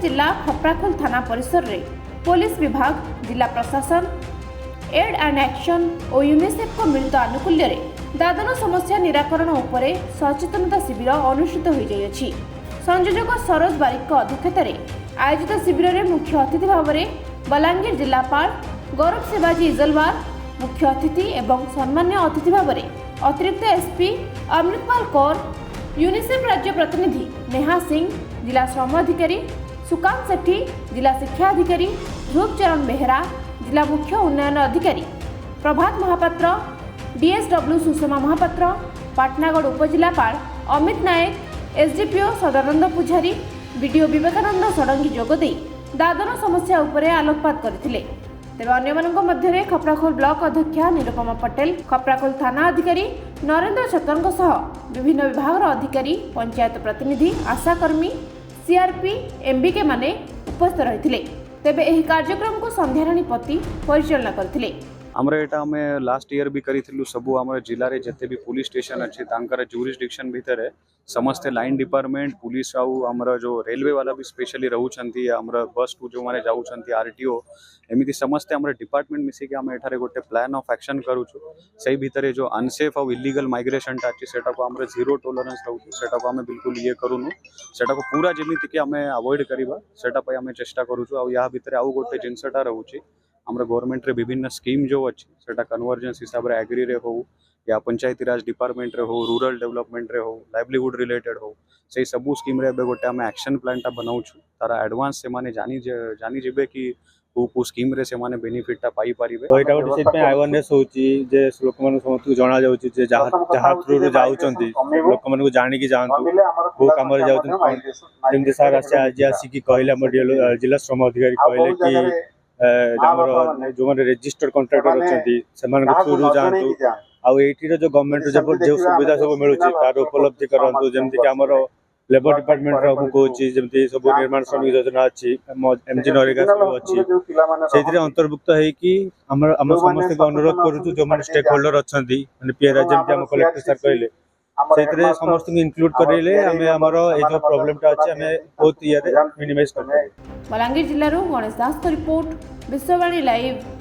जिला खप्राखोल थाना परिसर रे पुलिस विभाग जिला प्रशासन एड एंड एक्शन और यूनिसेफ को मिलित आनुकूल्य रे दादन समस्या निराकरण उपरे सचेतनता शिविर अनुष्ठित हो जाइछि। संयोजक सरोज बारिक अध्यक्षता आयोजित शिविर में मुख्य अतिथि भाव में बलांगीर जिलापाल गौरव शिवाजी इजलवार मुख्य अतिथि एवं सम्मान्य अतिथि भाव में अतिरिक्त एसपी अमृतपाल कौर, यूनिसेफ राज्य प्रतिनिधि नेहा सिंह, जिला श्रम अधिकारी सुकांत सेठी, जिला शिक्षा अधिकारी ध्रुव चरण बेहरा, जिला मुख्य उन्नयन अधिकारी प्रभात महापात्र, डीएसडब्ल्यू सुषमा महापात्र, पाटनागढ़ उपजिलापाल अमित नायक, एसडीपीओ सदानंद पुजारी, बीडीओ विवेकानंद षडंगी जोगदे दादन समस्या उपरे आलोकपात करथिले। तेबे अन्यମାନଙ୍କ ମଧ୍ୟରେ खप्राखोल ब्लॉक अध्यक्षा निरुपमा पटेल, खप्राखोल थाना अधिकारी नरेंद्र छतरଙ୍କ सह विभिन्न विभाग अधिकारी, पंचायत प्रतिनिधि, आशाकर्मी, सीआरपी, एमबीके माने उपस्थित रहिथिले। तेबे एही कार्यक्रम को संध्याराणी पति परिचालना करथिले। हमरा एटा हमें लास्ट ईयर भी करिथिलु सबु हमर जिल्ला रे जते भी पुलिस स्टेशन अछि तांकर जुरिस्डिक्शन भीतर समस्त लाइन डिपार्टमेंट पुलिस आउ हमर जो रेलवे वाला भी स्पेशली रहउछंती हमर बस टू जो माने जाउछंती आरटीओ एमिति समस्त हमर डिपार्टमेंट मिसी के हम एठारे गोटे प्लान ऑफ एक्शन करूछु। सही भीतर जो अनसेफ और इलीगल माइग्रेशन अछि सेटा को हमर जीरो टॉलरेंस रहउछु, सेटा को हम बिल्कुल ये करूनु, सेटा को पूरा जेमिति के हमें अवॉइड करिबा सेटा पय हमें चेष्टा करूछु। आ या भीतर आउ गोटे जिंसटा रहउछि हमरा गवर्नमेंट रे विभिन्न स्कीम जो अछि सेटा कन्वर्जेंस हिसाब रे एग्री रे हो या पंचायती राज डिपार्टमेंट रे हो, रूरल डेवलपमेंट रे हो, लाइवलीहुड रिलेटेड हो, से सबु स्कीम रे गोटे हम एक्शन प्लान टा बनाउछु। तारा एडवांस से माने जानी जेबे कि को स्कीम रे से माने बेनिफिट टा पाई परिबे। तो एटा गोटे से अवेयरनेस होची जे लोक मन समस्त जणा जाउची जे जहा थ्रू रे जाउचंती लोक मन को जानि कि जानतु को काम रे जाउचंती जेमते सार आज आसी कि कहले हमर जिला श्रम अधिकारी कहले कि जो मैंने रजिस्टर्ड कॉन्ट्रैक्टर अच्छी से थ्रू जातु आउ ये जो गवर्नमेंट जो सुविधा सब मिलूँ तार उपलब्धि करतु जमीक आम लेबर डिपार्टमेंट कहूँ जमी सब निर्माण श्रमिक योजना अच्छी एमजी नरेगा सब अच्छी से अंतर्भुक्त होम समस्त अनुरोध करुँ जो मैंने स्टेक होल्डर अच्छा मैंने पीआर जमी कलेक्टर सर कहले से समस्त इनक्लूड करेले हमें हमर ए जो प्रॉब्लम टा अछि हमें बहुत इयारे मिनिमाइज कर। बलांगीर जिल्लारो गणेश दास को रिपोर्ट, विश्ववाणी लाइव।